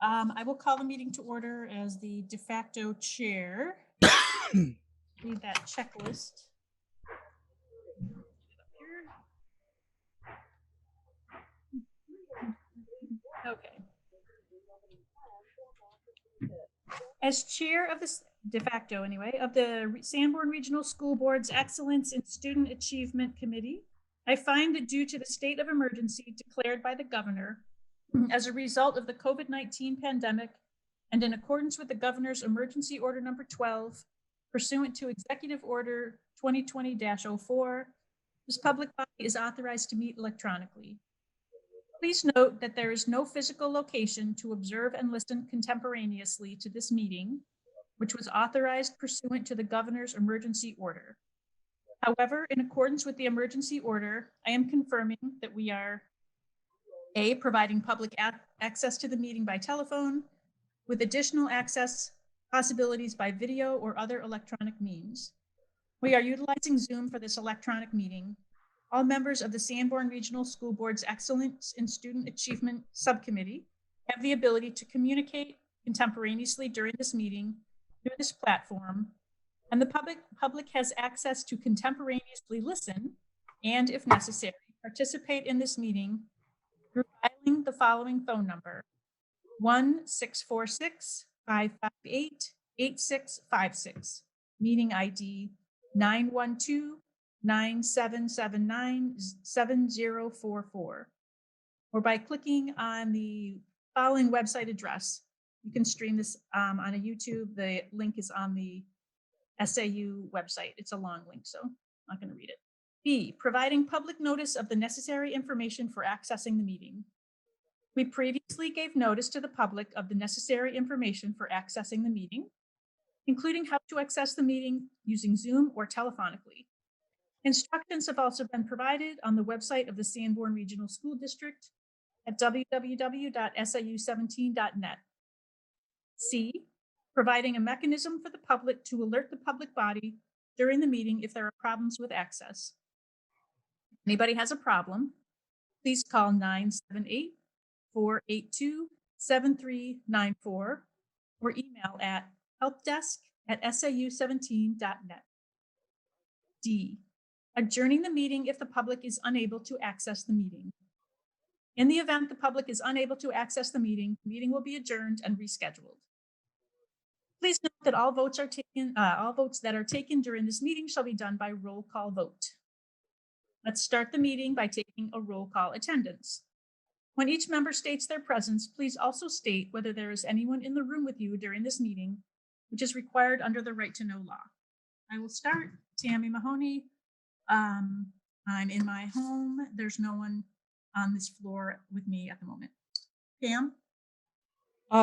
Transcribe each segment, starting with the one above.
I will call the meeting to order as the de facto chair. Read that checklist. Okay. As chair of the de facto anyway, of the Sanborn Regional School Board's Excellence in Student Achievement Committee, I find that due to the state of emergency declared by the governor as a result of the COVID-19 pandemic and in accordance with the governor's emergency order number 12, pursuant to Executive Order 2020-04, this public body is authorized to meet electronically. Please note that there is no physical location to observe and listen contemporaneously to this meeting, which was authorized pursuant to the governor's emergency order. However, in accordance with the emergency order, I am confirming that we are A, providing public access to the meeting by telephone, with additional access possibilities by video or other electronic means. We are utilizing Zoom for this electronic meeting. All members of the Sanborn Regional School Board's Excellence in Student Achievement Subcommittee have the ability to communicate contemporaneously during this meeting through this platform, and the public has access to contemporaneously listen and, if necessary, participate in this meeting through dialing the following phone number: 1-646-558-8656, meeting ID 912-9779-7044, or by clicking on the following website address. You can stream this on a YouTube. The link is on the SAU website. It's a long link, so I'm not going to read it. B, providing public notice of the necessary information for accessing the meeting. We previously gave notice to the public of the necessary information for accessing the meeting, including how to access the meeting using Zoom or telephonically. Instructions have also been provided on the website of the Sanborn Regional School District at www.sau17.net. C, providing a mechanism for the public to alert the public body during the meeting if there are problems with access. If anybody has a problem, please call 978-482-7394 or email at helpdesk@sau17.net. D, adjourning the meeting if the public is unable to access the meeting. In the event the public is unable to access the meeting will be adjourned and rescheduled. Please note that all votes that are taken during this meeting shall be done by roll call vote. Let's start the meeting by taking a roll call attendance. When each member states their presence, please also state whether there is anyone in the room with you during this meeting, which is required under the right to know law. I will start. Tammy Mahoney. I'm in my home. There's no one on this floor with me at the moment. Pam?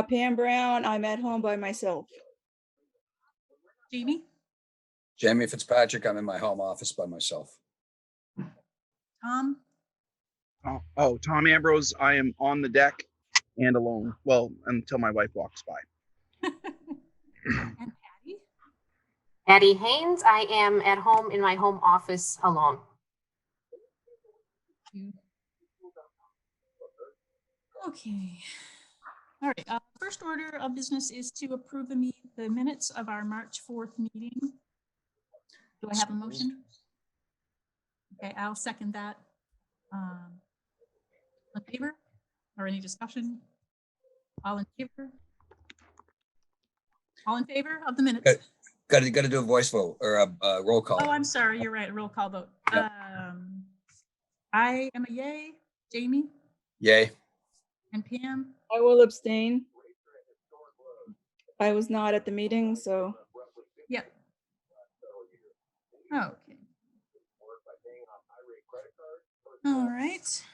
Pam Brown, I'm at home by myself. Jamie? Jamie Fitzpatrick, I'm in my home office by myself. Tom? Tom Ambrose, I am on the deck and alone. Well, until my wife walks by. And Patty? Patty Haynes, I am at home in my home office alone. Okay. All right. First order of business is to approve the minutes of our March 4th meeting. Do I have a motion? Okay, I'll second that. In favor or any discussion? All in favor? All in favor of the minutes? Got to do a voice vote or a roll call. Oh, I'm sorry. You're right. A roll call vote. Yep. I am a yay. Jamie? Yay. And Pam? I will abstain. I was not at the meeting, so. Yep. Okay. All right.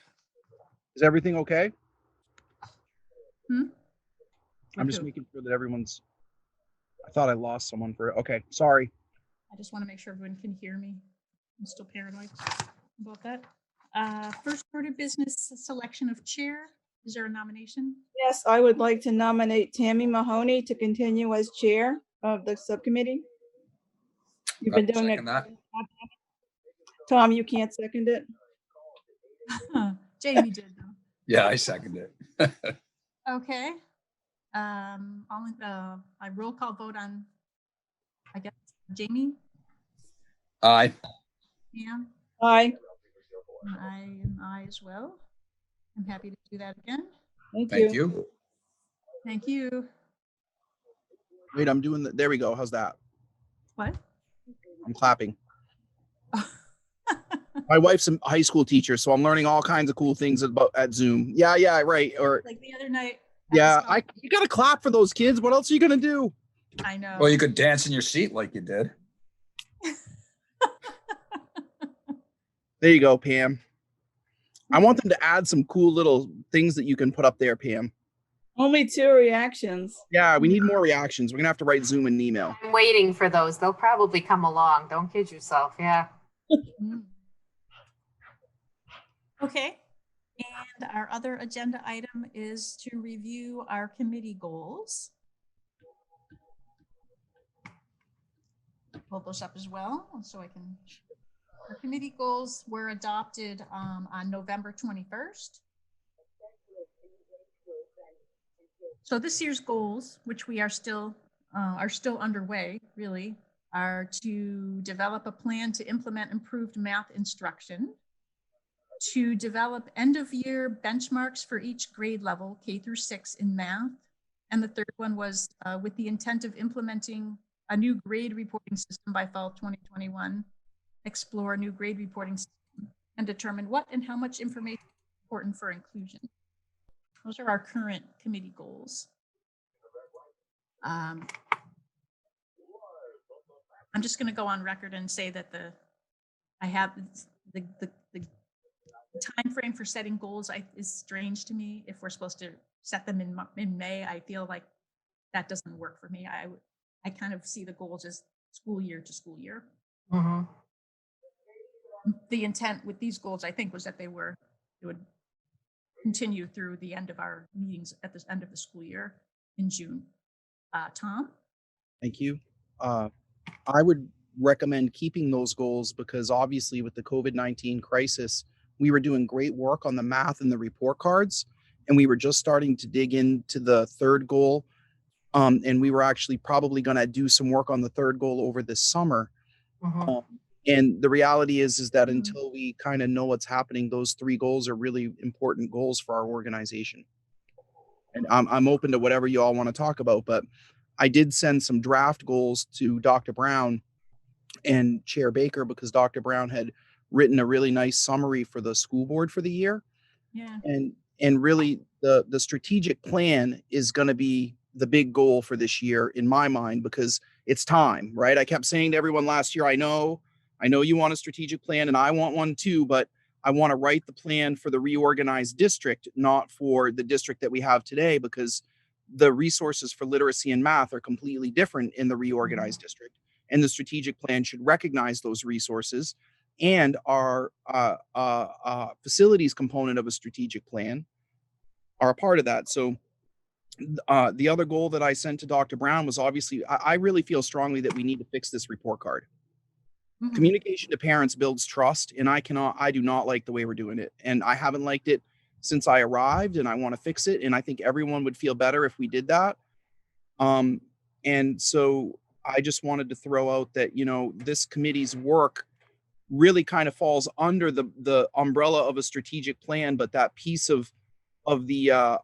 Is everything okay? Hmm? I'm just making sure that everyone's. I thought I lost someone for. Okay, sorry. I just want to make sure everyone can hear me. I'm still paranoid about that. First order of business, selection of chair. Is there a nomination? Yes, I would like to nominate Tammy Mahoney to continue as chair of the subcommittee. You've been doing it. Tom, you can't second it? Jamie did though. Yeah, I second it. Okay. I roll call vote on, I guess, Jamie, Aye. Pam, Aye. and I am I as well. I'm happy to do that again. Thank Thank you. you. Thank you. Wait, I'm doing there we go. How's that? What? I'm clapping. My wife's a high school teacher, so I'm learning all kinds of cool things at Zoom. Yeah, right. Or Like the other night. yeah, you gotta clap for those kids. What else are you gonna do? I know. Well, you could dance in your seat like you did. There you go, Pam. I want them to add some cool little things that you can put up there, Pam. Only 2 reactions. Yeah, we need more reactions. We're gonna have to write Zoom an email. I'm waiting for those. They'll probably come along. Don't kid yourself. Yeah. Okay. And our other agenda item is to review our committee goals. Pull those up as well, so I can. Our committee goals were adopted on November 21st. So this year's goals, which we are still underway, really, are to develop a plan to implement improved math instruction, to develop end-of-year benchmarks for each grade level, K through 6 in math. And the third one was with the intent of implementing a new grade reporting system by fall 2021, explore a new grade reporting system, and determine what and how much information is important for inclusion. Those are our current committee goals. I'm just going to go on record and say that the time frame for setting goals is strange to me. If we're supposed to set them in May, I feel like that doesn't work for me. I kind of see the goals as school year to school year. Mm-hmm. The intent with these goals, I think, was that it would continue through the end of our meetings at the end of the school year in June. Tom? Thank you. I would recommend keeping those goals because obviously with the COVID-19 crisis, we were doing great work on the math and the report cards, and we were just starting to dig into the third goal. And we were actually probably going to do some work on the third goal over this summer. Mm-hmm. And the reality is that until we kind of know what's happening, those 3 goals are really important goals for our organization. And I'm open to whatever you all want to talk about, but I did send some draft goals to Dr. Brown and Chair Baker because Dr. Brown had written a really nice summary for the school board for the year. Yeah. And really the strategic plan is going to be the big goal for this year in my mind, because it's time, right? I kept saying to everyone last year, I know you want a strategic plan and I want one too, but I want to write the plan for the reorganized district, not for the district that we have today, because the resources for literacy and math are completely different in the reorganized district. And the strategic plan should recognize those resources, and our facilities component of a strategic plan are a part of that. So the other goal that I sent to Dr. Brown was obviously, I really feel strongly that we need to fix this report card. Mm-hmm. Communication to parents builds trust, and I do not like the way we're doing it. And I haven't liked it since I arrived, and I want to fix it. And I think everyone would feel better if we did that. And so I just wanted to throw out that, this committee's work really kind of falls under the umbrella of a strategic plan, but that piece of the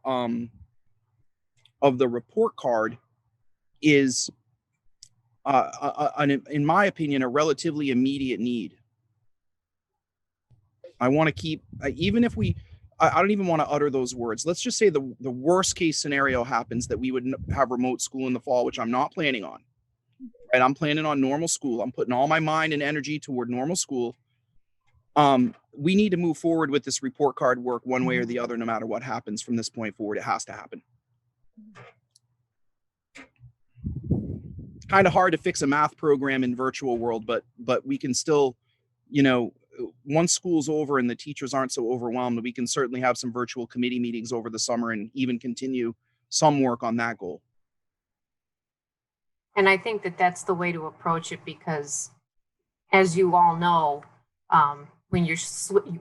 report card is in my opinion, a relatively immediate need. I want to keep, even if I don't even want to utter those words. Let's just say the worst case scenario happens that we would have remote school in the fall, which I'm not planning on. Right? I'm planning on normal school. I'm putting all my mind and energy toward normal school. We need to move forward with this report card work one way or the other, no matter what happens from this point forward. It has to happen. Kind of hard to fix a math program in virtual world, but we can still, once school's over and the teachers aren't so overwhelmed, we can certainly have some virtual committee meetings over the summer and even continue some work on that goal. And I think that that's the way to approach it, because as you all know, when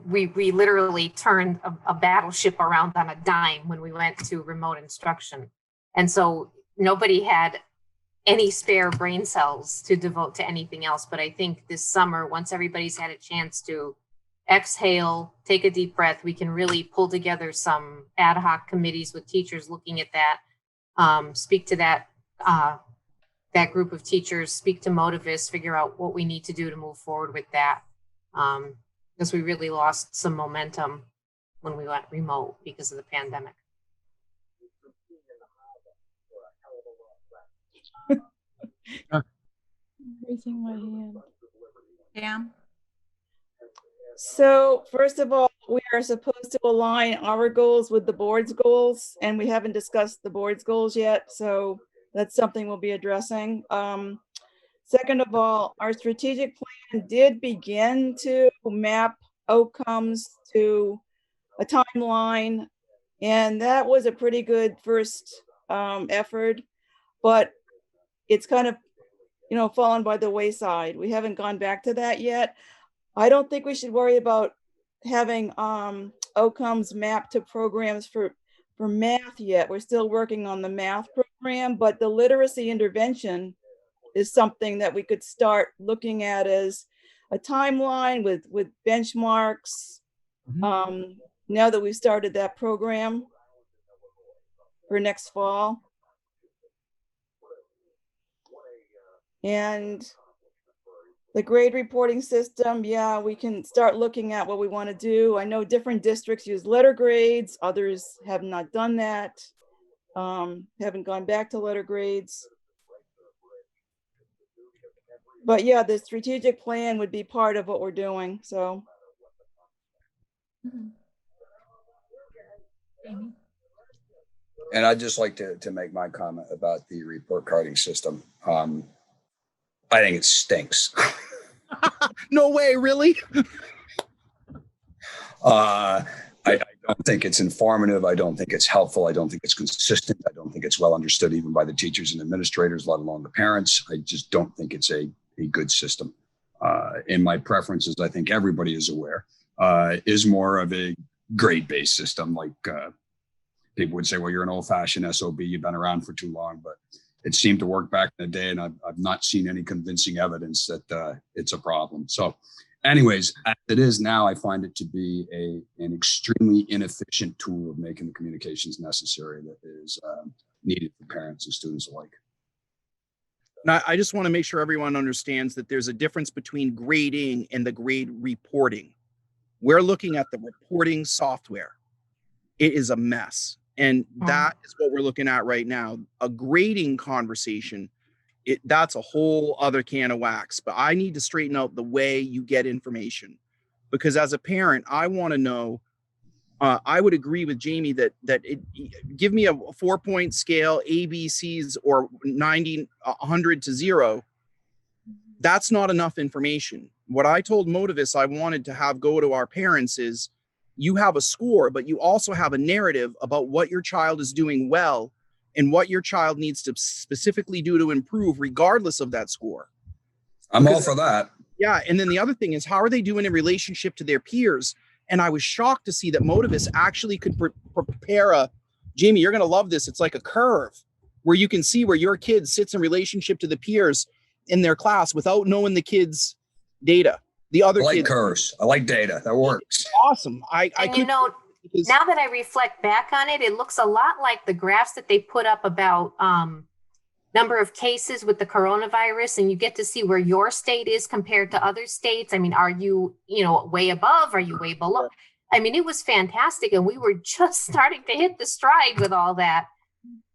we literally turned a battleship around on a dime when we went to remote instruction. And so nobody had any spare brain cells to devote to anything else. But I think this summer, once everybody's had a chance to exhale, take a deep breath, we can really pull together some ad hoc committees with teachers looking at that, speak to that group of teachers, speak to Motivists, figure out what we need to do to move forward with that. Because we really lost some momentum when we went remote because of the pandemic. Raising my hand. Pam? So first of all, we are supposed to align our goals with the board's goals, and we haven't discussed the board's goals yet. So that's something we'll be addressing. Second of all, our strategic plan did begin to map outcomes to a timeline, and that was a pretty good first effort, but it's kind of, fallen by the wayside. We haven't gone back to that yet. I don't think we should worry about having outcomes mapped to programs for math yet. We're still working on the math program, but the literacy intervention is something that we could start looking at as a timeline with benchmarks. Now that we've started that program for next fall. And the grade reporting system, yeah, we can start looking at what we want to do. I know different districts use letter grades, others have not done that, haven't gone back to letter grades. But yeah, the strategic plan would be part of what we're doing, so. And I'd just like to make my comment about the report carding system. I think it stinks. No way, really? I don't think it's informative. I don't think it's helpful. I don't think it's consistent. I don't think it's well understood even by the teachers and administrators, let alone the parents. I just don't think it's a good system. In my preferences, I think everybody is aware, is more of a grade-based system. Like people would say, well, you're an old-fashioned SOB. You've been around for too long, but it seemed to work back in the day, and I've not seen any convincing evidence that it's a problem. So anyways, as it is now, I find it to be an extremely inefficient tool of making the communications necessary that is needed for parents and students alike. Now, I just want to make sure everyone understands that there's a difference between grading and the grade reporting. We're looking at the reporting software. It is a mess. And that is what we're looking at right now. A grading conversation, that's a whole other can of wax. But I need to straighten out the way you get information. Because as a parent, I want to know, I would agree with Jamie that give me a 4-point scale, ABCs, or 90, 100 to 0. That's not enough information. What I told Motivists I wanted to have go to our parents is, you have a score, but you also have a narrative about what your child is doing well and what your child needs to specifically do to improve regardless of that score. I'm all for that. Yeah. And then the other thing is, how are they doing in relationship to their peers? And I was shocked to see that Motivists actually could prepare Jamie, you're going to love this. It's like a curve where you can see where your kid sits in relationship to the peers in their class without knowing the kid's data. The other I like kids. Curves. I like data. That works. Awesome. Now that I reflect back on it, it looks a lot like the graphs that they put up about number of cases with the coronavirus, and you get to see where your state is compared to other states. I mean, are you, way above? Are you way below? I mean, it was fantastic, and we were just starting to hit the stride with all that.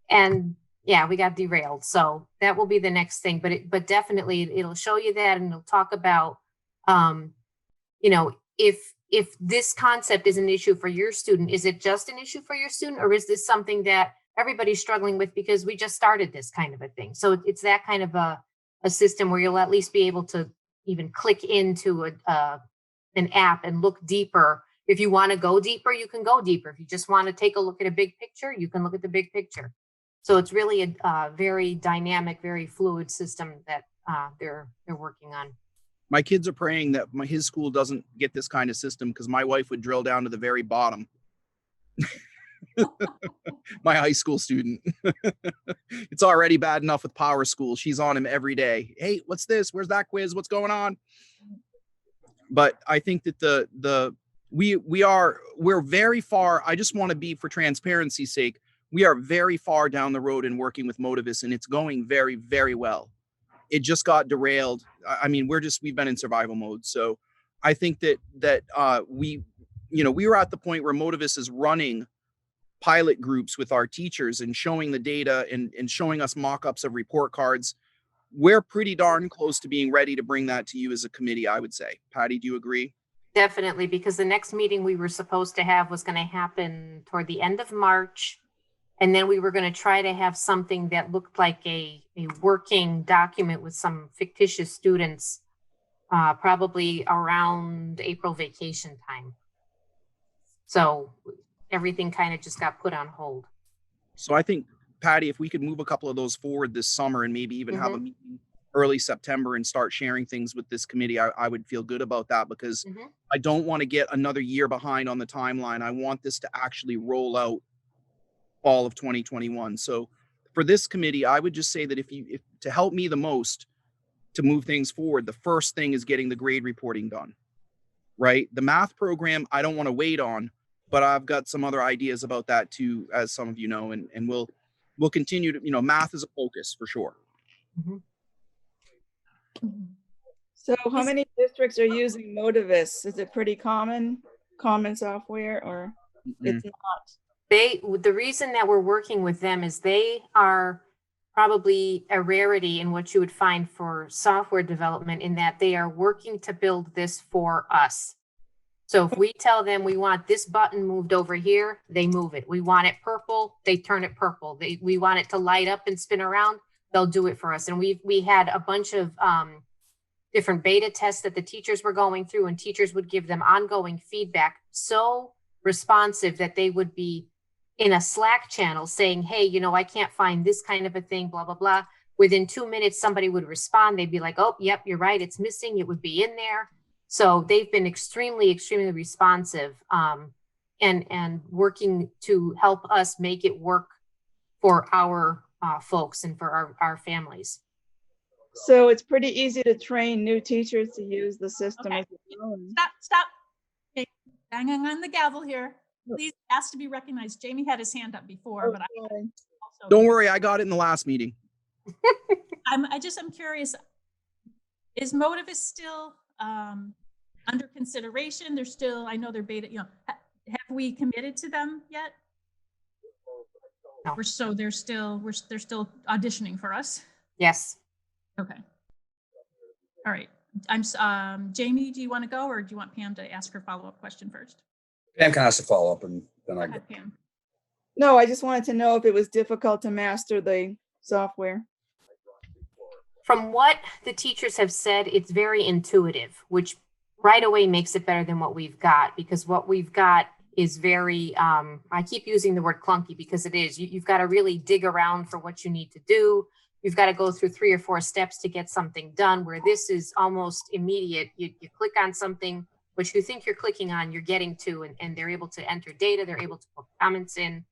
And yeah, we got derailed. So that will be the next thing. But definitely it'll show you that, and it'll talk about if this concept is an issue for your student, is it just an issue for your student, or is this something that everybody's struggling with because we just started this kind of a thing? So it's that kind of a system where you'll at least be able to even click into an app and look deeper. If you want to go deeper, you can go deeper. If you just want to take a look at a big picture, you can look at the big picture. So it's really a very dynamic, very fluid system that they're working on. My kids are praying that his school doesn't get this kind of system, because my wife would drill down to the very bottom. My high school student. It's already bad enough with Power School. She's on him every day. Hey, what's this? Where's that quiz? What's going on? But I think that we're very far. I just want to be, for transparency's sake, we are very far down the road in working with Motivis, and it's going very, very well. It just got derailed. I mean, we've been in survival mode. So I think that we were at the point where Motivis is running pilot groups with our teachers and showing the data and showing us mock-ups of report cards. We're pretty darn close to being ready to bring that to you as a committee, I would say. Patty, do you agree? Definitely, because the next meeting we were supposed to have was going to happen toward the end of March. And then we were going to try to have something that looked like a working document with some fictitious students, probably around April vacation time. So everything kind of just got put on hold. So I think, Patty, if we could move a couple of those forward this summer and maybe even have a meeting early September and start sharing things with this committee, I would feel good about that, because I don't want to get another year behind on the timeline. I want this to actually roll out fall of 2021. So for this committee, I would just say that if to help me the most to move things forward, the first thing is getting the grade reporting done, right? The math program, I don't want to wait on, but I've got some other ideas about that too, as some of you know, and we'll continue to, math is a focus for sure. So how many districts are using Motivis? Is it pretty common software, or it's not? The reason that we're working with them is they are probably a rarity in what you would find for software development, in that they are working to build this for us. So if we tell them we want this button moved over here, they move it. We want it purple, they turn it purple. We want it to light up and spin around, they'll do it for us. And we had a bunch of different beta tests that the teachers were going through, and teachers would give them ongoing feedback, so responsive that they would be in a Slack channel saying, hey, I can't find this kind of a thing, blah, blah, blah. Within 2 minutes, somebody would respond. They'd be like, oh, yep, you're right, it's missing. It would be in there. So they've been extremely, extremely responsive and working to help us make it work for our folks and for our families. So it's pretty easy to train new teachers to use the system. Okay. Stop. Okay. Banging on the gavel here. Please ask to be recognized. Jamie had his hand up before, but I also. Don't worry, I got it in the last meeting. I'm curious. Is Motivis still under consideration? They're still, I know they're beta, have we committed to them yet? No. They're still auditioning for us? Yes. Okay. All right. Jamie, do you want to go, or do you want Pam to ask her follow-up question first? Pam can ask a follow-up, and then I go. Pam. No, I just wanted to know if it was difficult to master the software. From what the teachers have said, it's very intuitive, which right away makes it better than what we've got, because what we've got is very, I keep using the word clunky because it is. You've got to really dig around for what you need to do. You've got to go through 3 or 4 steps to get something done, where this is almost immediate. You click on something, which you think you're clicking on, you're getting to, and they're able to enter data. They're able to put comments in.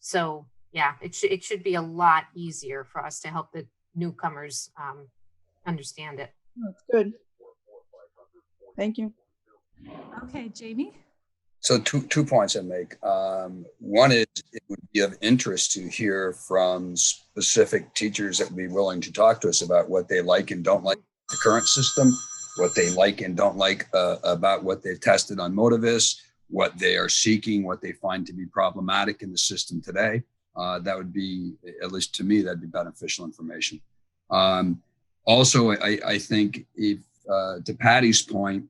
So yeah, it should be a lot easier for us to help the newcomers understand it. That's good. Thank you. Okay, Jamie. So two points I make. One is, it would be of interest to hear from specific teachers that would be willing to talk to us about what they like and don't like the current system, what they like and don't like about what they've tested on Motivis, what they are seeking, what they find to be problematic in the system today. That would be, at least to me, that'd be beneficial information. Also, I think if, to Patty's point,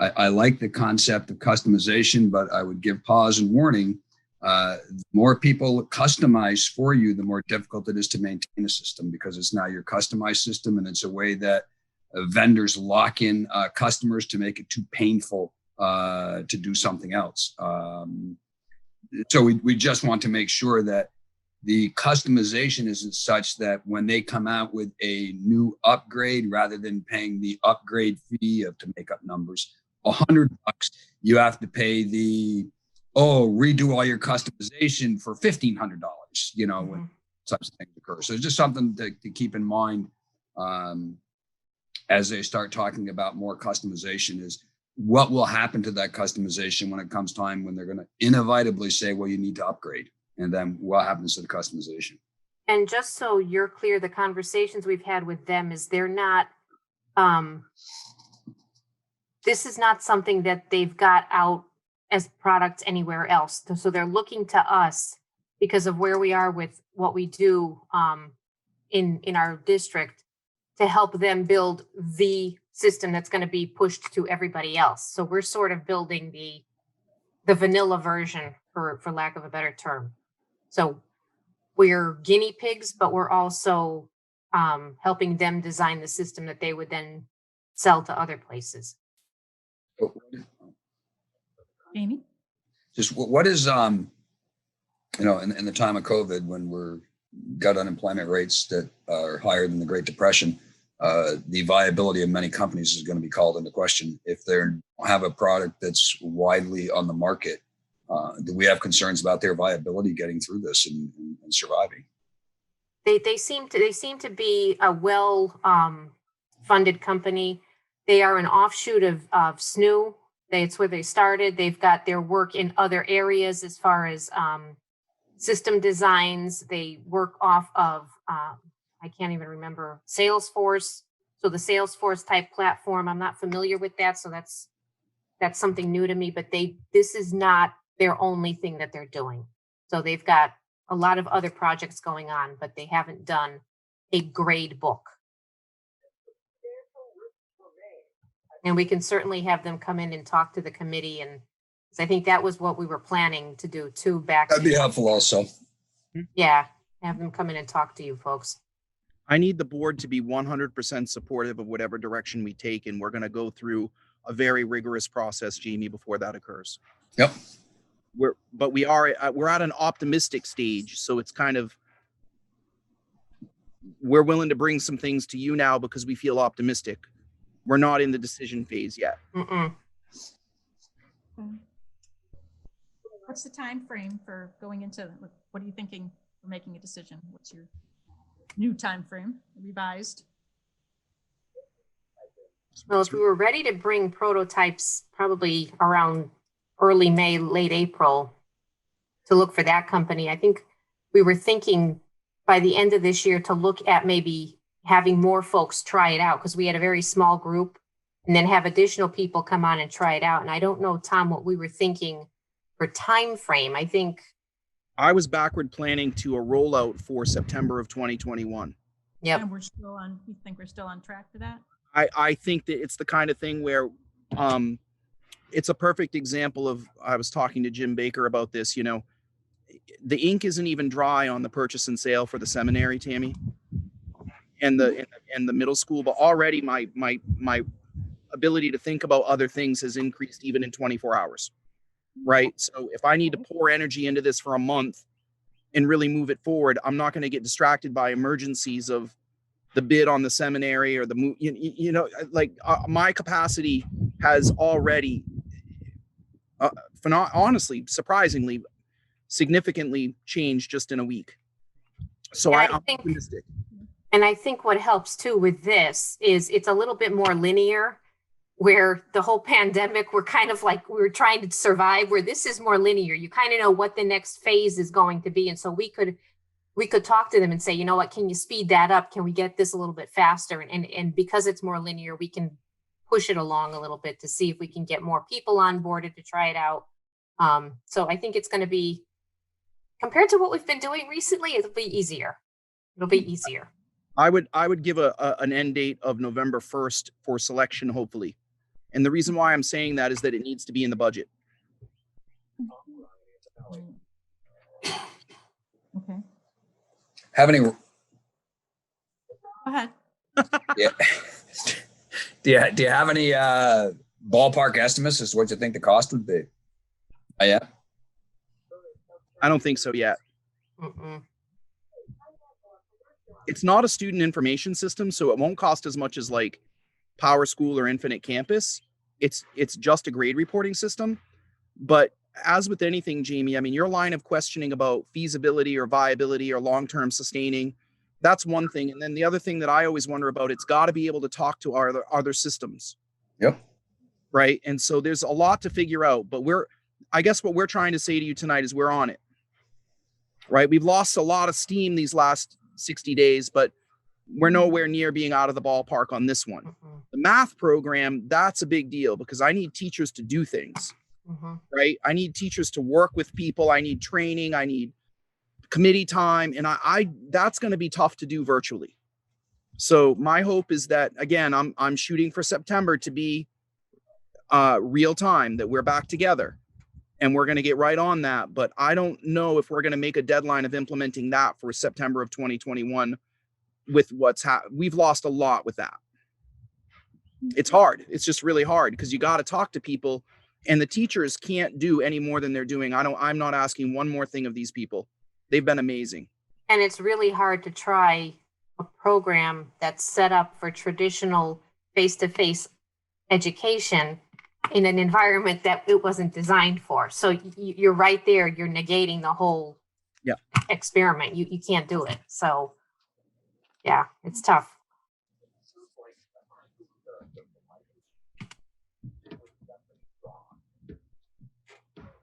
I like the concept of customization, but I would give pause and warning. The more people customize for you, the more difficult it is to maintain a system, because it's now your customized system, and it's a way that vendors lock in customers to make it too painful to do something else. So we just want to make sure that the customization isn't such that when they come out with a new upgrade, rather than paying the upgrade fee to make up numbers, $100, you have to pay the oh, redo all your customization for $1,500, you know, when Mhm. such things occur. So it's just something to keep in mind as they start talking about more customization is what will happen to that customization when it comes time when they're going to inevitably say, well, you need to upgrade. And then what happens to the customization? And just so you're clear, the conversations we've had with them is they're not, this is not something that they've got out as products anywhere else. So they're looking to us because of where we are with what we do in our district to help them build the system that's going to be pushed to everybody else. So we're sort of building the vanilla version, for lack of a better term. So we're guinea pigs, but we're also helping them design the system that they would then sell to other places. Amy? Just what is, you know, in the time of COVID, when we're got unemployment rates that are higher than the Great Depression, the viability of many companies is going to be called into question. If they have a product that's widely on the market, do we have concerns about their viability getting through this and surviving? They seem to be a well funded company. They are an offshoot of SNU. It's where they started. They've got their work in other areas as far as system designs. They work off of I can't even remember, Salesforce. So the Salesforce type platform, I'm not familiar with that. So that's something new to me, but this is not their only thing that they're doing. So they've got a lot of other projects going on, but they haven't done a grade book. And we can certainly have them come in and talk to the committee. And I think that was what we were planning to do too back. That'd be helpful also. Yeah, have them come in and talk to you folks. I need the board to be 100% supportive of whatever direction we take, and we're going to go through a very rigorous process, Jamie, before that occurs. Yep. We're at an optimistic stage, so it's kind of, we're willing to bring some things to you now because we feel optimistic. We're not in the decision phase yet. Mm-mm. What's the time frame for going into, what are you thinking for making a decision? What's your new time frame, revised? Well, if we were ready to bring prototypes probably around early May, late April to look for that company, I think we were thinking by the end of this year to look at maybe having more folks try it out, because we had a very small group, and then have additional people come on and try it out. And I don't know, Tom, what we were thinking for time frame. I think I was backward planning to a rollout for September of 2021. Yep. And you think we're still on track for that? I think that it's the kind of thing where it's a perfect example of, I was talking to Jim Baker about this, you know, the ink isn't even dry on the purchase and sale for the seminary, Tammy, and the middle school, but already my ability to think about other things has increased even in 24 hours. Right. So if I need to pour energy into this for a month and really move it forward, I'm not going to get distracted by emergencies of the bid on the seminary or the, you know, like my capacity has already, honestly, surprisingly, significantly changed just in a week. So I'm optimistic. And I think what helps too with this is it's a little bit more linear, where the whole pandemic, we're kind of like, we were trying to survive, where this is more linear. You kind of know what the next phase is going to be. And so we could talk to them and say, you know what, can you speed that up? Can we get this a little bit faster? And because it's more linear, we can push it along a little bit to see if we can get more people onboarded to try it out. So I think it's going to be, compared to what we've been doing recently, it'll be easier. It'll be easier. I would give an end date of November 1st for selection, hopefully. And the reason why I'm saying that is that it needs to be in the budget. Okay. Have any? Go ahead. Yeah. Do you have any ballpark estimates as to what you think the cost would be? Yeah. I don't think so yet. Mm-mm. It's not a student information system, so it won't cost as much as like Power School or Infinite Campus. It's just a grade reporting system, but as with anything, Jamie, I mean, your line of questioning about feasibility or viability or long-term sustaining, that's one thing. And then the other thing that I always wonder about, it's got to be able to talk to our other systems. Yep. Right. And so there's a lot to figure out, but I guess what we're trying to say to you tonight is we're on it. Right. We've lost a lot of steam these last 60 days, but we're nowhere near being out of the ballpark on this one. Mhm. The math program, that's a big deal because I need teachers to do things. Mhm. Right. I need teachers to work with people. I need training. I need committee time. And I that's going to be tough to do virtually. So my hope is that, again, I'm shooting for September to be real time, that we're back together and we're going to get right on that. But I don't know if we're going to make a deadline of implementing that for September of 2021 with we've lost a lot with that. It's hard. It's just really hard because you got to talk to people and the teachers can't do any more than they're doing. I'm not asking one more thing of these people. They've been amazing. And it's really hard to try a program that's set up for traditional face-to-face education in an environment that it wasn't designed for. So you're right there. You're negating the whole experiment. You can't do it. So yeah, it's tough.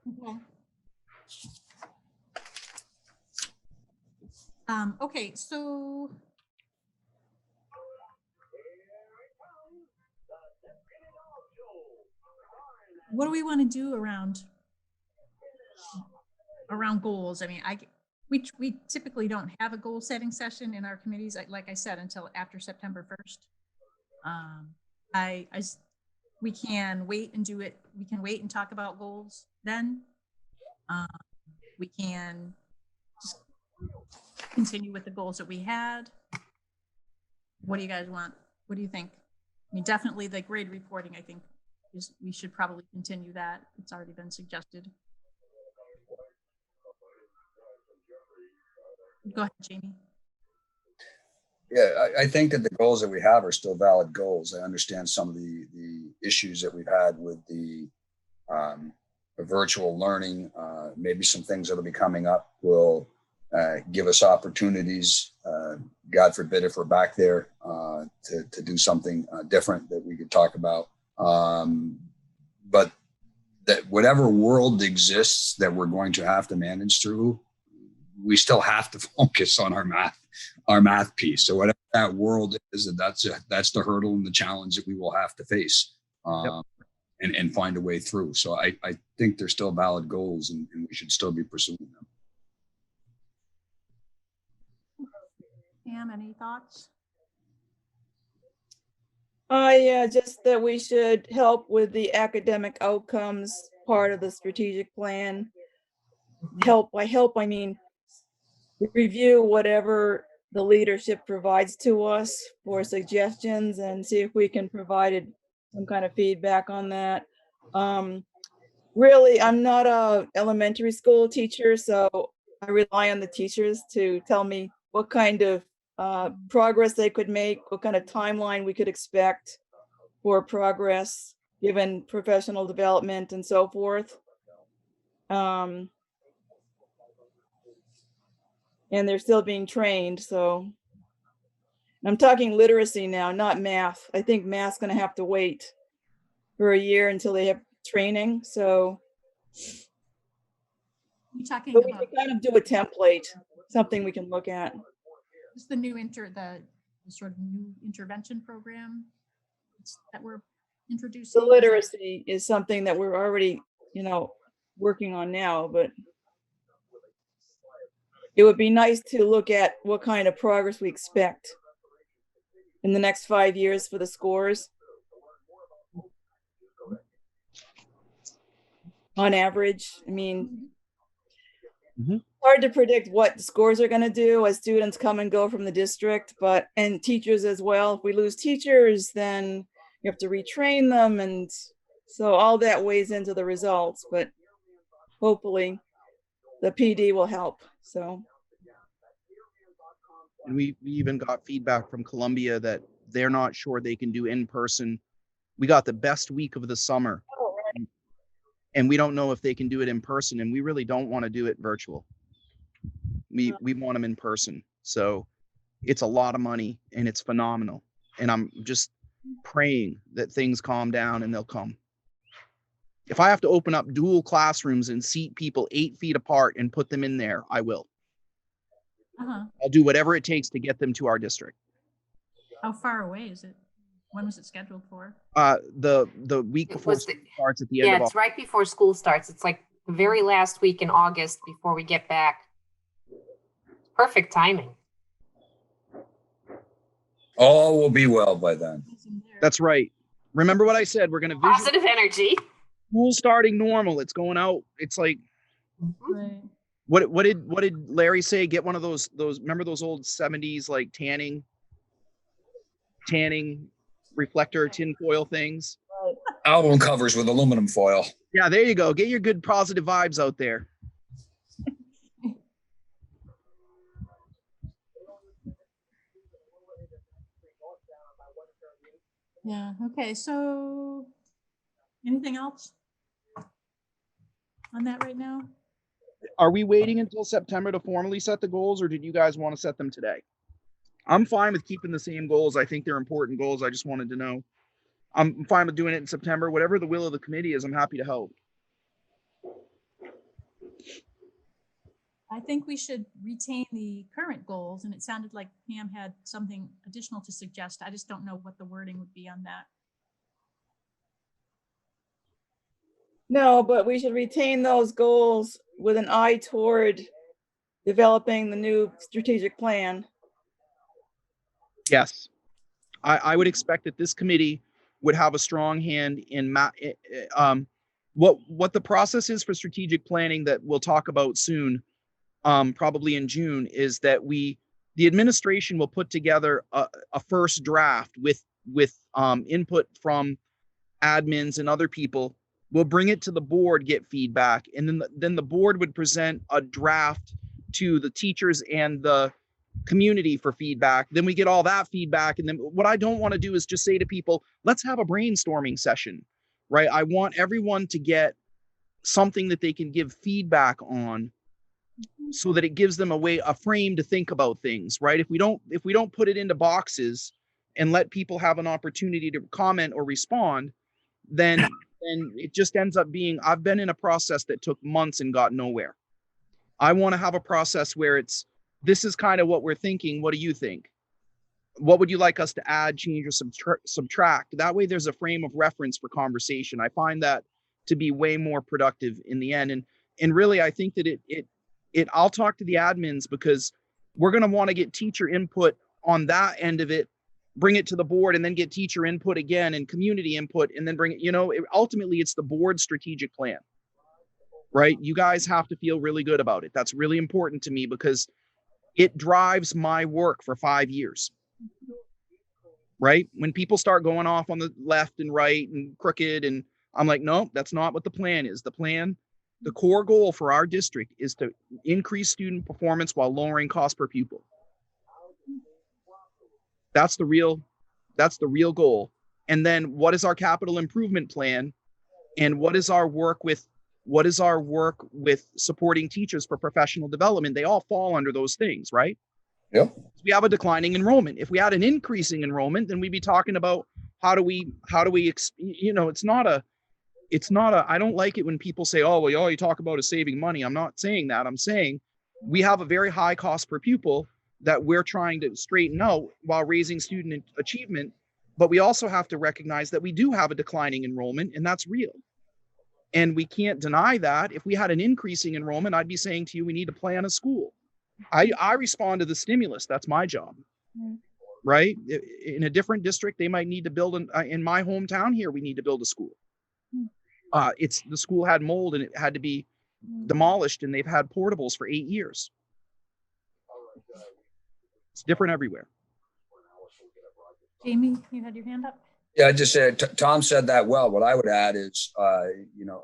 Okay. Okay, so what do we want to do around goals? I mean, we typically don't have a goal setting session in our committees, like I said, until after September 1st. We can wait and do it. We can wait and talk about goals then. We can just continue with the goals that we had. What do you guys want? What do you think? I mean, definitely the grade reporting, I think, we should probably continue that. It's already been suggested. Go ahead, Jamie. Yeah, I think that the goals that we have are still valid goals. I understand some of the issues that we've had with the virtual learning. Maybe some things that'll be coming up will give us opportunities. God forbid if we're back there to do something different that we could talk about. But that whatever world exists that we're going to have to manage through, we still have to focus on our math piece. So whatever that world is, that's the hurdle and the challenge that we will have to face and find a way through. So I think they're still valid goals and we should still be pursuing them. Pam, any thoughts? Yeah, just that we should help with the academic outcomes part of the strategic plan. By help, I mean review whatever the leadership provides to us for suggestions and see if we can provide some kind of feedback on that. Really, I'm not a elementary school teacher, so I rely on the teachers to tell me what kind of progress they could make, what kind of timeline we could expect for progress, given professional development and so forth. And they're still being trained, so I'm talking literacy now, not math. I think math's going to have to wait for a year until they have training. So You talking but we about can kind of do a template, something we can look at. just the new the sort of new intervention program that we're introducing? The literacy is something that we're already, working on now, but it would be nice to look at what kind of progress we expect in the next 5 years for the scores. On average, I mean, hard to predict what the scores are going to do as students come and go from the district, and teachers as well. If we lose teachers, then you have to retrain them. And so all that weighs into the results, but hopefully the PD will help. So. And we even got feedback from Columbia that they're not sure they can do in person. We got the best week of the summer and we don't know if they can do it in person, and we really don't want to do it virtual. We want them in person. So it's a lot of money and it's phenomenal. And I'm just praying that things calm down and they'll come. If I have to open up dual classrooms and seat people 8 feet apart and put them in there, I will. I'll do whatever it takes to get them to our district. How far away is it? When was it scheduled for? The week before school starts at the end of Yeah, it's right before school starts. It's like the very last week in August before we get back. Perfect timing. All will be well by then. That's right. Remember what I said? We're going to Positive energy. School starting normal. It's going out. It's like, Right. what did Larry say? Get one of those remember those old 70s like tanning reflector tinfoil things? Album covers with aluminum foil. Yeah, there you go. Get your good positive vibes out there. Yeah. Okay. So anything else on that right now? Are we waiting until September to formally set the goals, or did you guys want to set them today? I'm fine with keeping the same goals. I think they're important goals. I just wanted to know. I'm fine with doing it in September. Whatever the will of the committee is, I'm happy to help. I think we should retain the current goals, and it sounded like Pam had something additional to suggest. I just don't know what the wording would be on that. No, but we should retain those goals with an eye toward developing the new strategic plan. Yes. I would expect that this committee would have a strong hand in what the process is for strategic planning that we'll talk about soon, probably in June, is that the administration will put together a first draft with input from admins and other people. We'll bring it to the board, get feedback, and then the board would present a draft to the teachers and the community for feedback. Then we get all that feedback. And then what I don't want to do is just say to people, let's have a brainstorming session, right? I want everyone to get something that they can give feedback on so that it gives them a frame to think about things, right? If we don't put it into boxes and let people have an opportunity to comment or respond, then it just ends up being, I've been in a process that took months and got nowhere. I want to have a process where this is kind of what we're thinking. What do you think? What would you like us to add, change, or subtract? That way there's a frame of reference for conversation. I find that to be way more productive in the end. And really, I think that I'll talk to the admins, because we're going to want to get teacher input on that end of it, bring it to the board, and then get teacher input again and community input, and then bring it, ultimately it's the board's strategic plan, right? You guys have to feel really good about it. That's really important to me, because it drives my work for 5 years, right? When people start going off on the left and right and crooked, and I'm like, no, that's not what the plan is. The core goal for our district is to increase student performance while lowering cost per pupil. That's the real goal. And then what is our capital improvement plan? And what is our work with supporting teachers for professional development? They all fall under those things, right? Yep. We have a declining enrollment. If we had an increasing enrollment, then we'd be talking about how do we, it's not a, I don't like it when people say, oh, well, all you talk about is saving money. I'm not saying that. I'm saying we have a very high cost per pupil that we're trying to straighten out while raising student achievement. But we also have to recognize that we do have a declining enrollment, and that's real. And we can't deny that. If we had an increasing enrollment, I'd be saying to you, we need to plan a school. I respond to the stimulus. That's my job, right? In a different district, they might need to build in my hometown here, we need to build a school. The school had mold and it had to be demolished, and they've had portables for 8 years. It's different everywhere. Jamie, you had your hand up? Yeah, I just said, Tom said that well. What I would add is,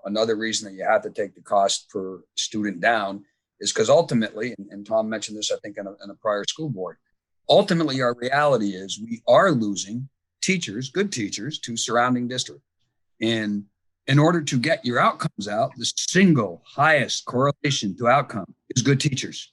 another reason that you have to take the cost per student down is because ultimately, and Tom mentioned this, I think, in a prior school board, ultimately our reality is we are losing teachers, good teachers, to surrounding districts. And in order to get your outcomes out, the single highest correlation to outcome is good teachers.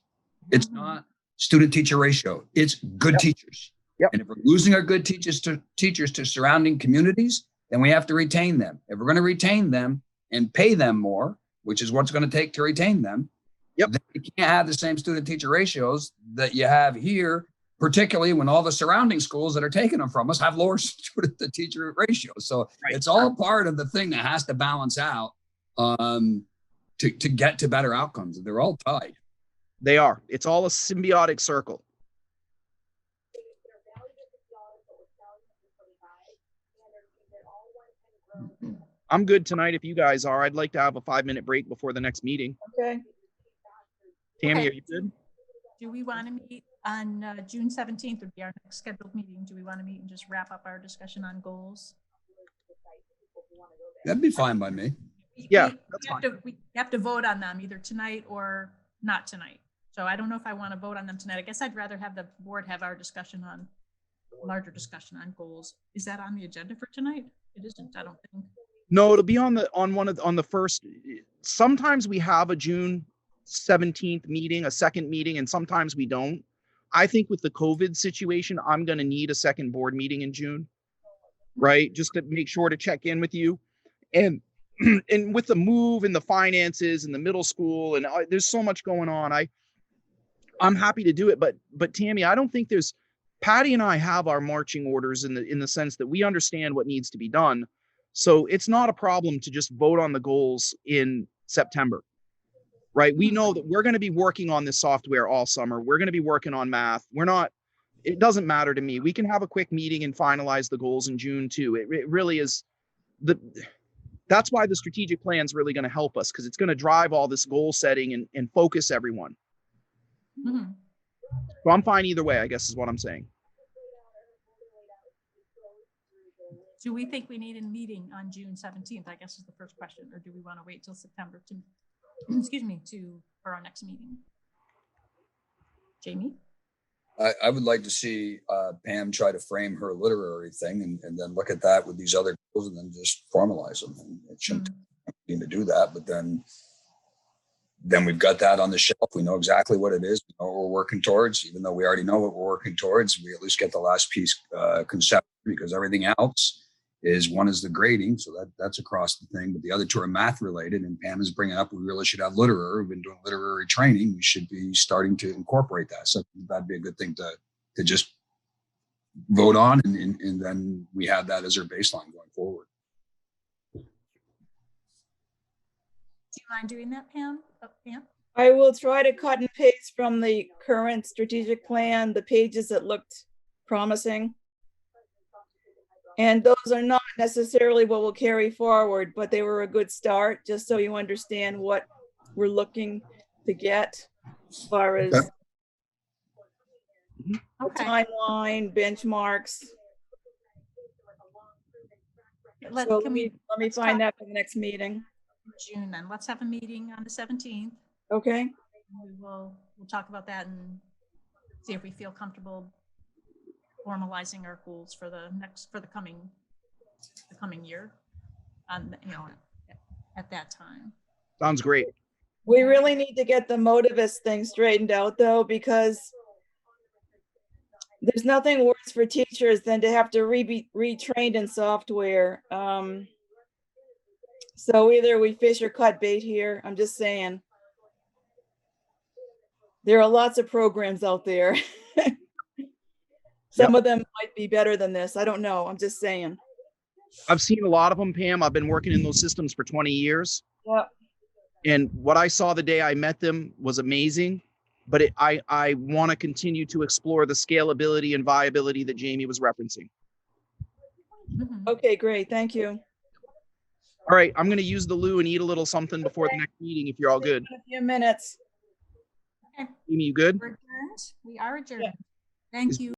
It's not student teacher ratio. It's good teachers. Yep. And if we're losing our good teachers to surrounding communities, then we have to retain them. If we're going to retain them and pay them more, which is what's going to take to retain them, then you can't have the same student teacher ratios that you have here, particularly when all the surrounding schools that are taking them from us have lower student to teacher ratios. So it's all part of the thing that has to balance out to get to better outcomes. They're all tied. They are. It's all a symbiotic circle. I'm good tonight if you guys are. I'd like to have a 5-minute break before the next meeting. Okay. Tammy, Okay. are you good? Do we want to meet on June 17th would be our next scheduled meeting? Do we want to meet and just wrap up our discussion on goals? That'd be fine by me. Yeah, We have to vote on them either tonight or not tonight. So I don't know if I want to vote on them tonight. I guess I'd rather have the board have our discussion on, larger discussion on goals. Is that on the agenda for tonight? It isn't, I don't think. No, it'll be on the first. Sometimes we have a June 17th meeting, a second meeting, and sometimes we don't. I think with the COVID situation, I'm going to need a second board meeting in June, right? Just to make sure to check in with you. And and with the move and the finances and the middle school, and there's so much going on. I'm happy to do it, but Tammy, I don't think Patty and I have our marching orders in the sense that we understand what needs to be done. So it's not a problem to just vote on the goals in September, right? We know that we're going to be working on this software all summer. We're going to be working on math. It doesn't matter to me. We can have a quick meeting and finalize the goals in June too. It really is that's why the strategic plan is really going to help us, because it's going to drive all this goal setting and focus everyone. Mm-hmm. So I'm fine either way, I guess is what I'm saying. Do we think we need a meeting on June 17th? I guess is the first question, or do we want to wait till September to, excuse me, for our next meeting? Jamie? I would like to see Pam try to frame her literary thing and then look at that with these other goals and then just formalize them. And it shouldn't mean to do that, but then we've got that on the shelf. We know exactly what it is. We know what we're working towards. Even though we already know what we're working towards, we at least get the last piece concept, because everything else is the grading. So that's across the thing, but the other two are math related. And Pam is bringing up, we really should have literary. We've been doing literary training. We should be starting to incorporate that. So that'd be a good thing to just vote on. And then we have that as our baseline going forward. Do you mind doing that, Pam? Pam? I will try to cut and paste from the current strategic plan, the pages that looked promising. And those are not necessarily what we'll carry forward, but they were a good start, just so you understand what we're looking to get as far as the timeline, benchmarks. So let me find that for the next meeting. June, then let's have a meeting on the 17th. Okay. We'll talk about that and see if we feel comfortable formalizing our goals for the coming year, at that time. Sounds great. We really need to get the motivist thing straightened out, though, because there's nothing worse for teachers than to have to be retrained in software. So either we fish or cut bait here. I'm just saying. There are lots of programs out there. Some of them might be better than this. I don't know. I'm just saying. I've seen a lot of them, Pam. I've been working in those systems for 20 years. Yeah. And what I saw the day I met them was amazing. But I want to continue to explore the scalability and viability that Jamie was referencing. Okay, great. Thank you. All right. I'm going to use the loo and eat a little something before the next meeting if you're all good. In a few minutes. Okay. Jamie, you good? We're adjourned. We are adjourned. Yeah. Thank you.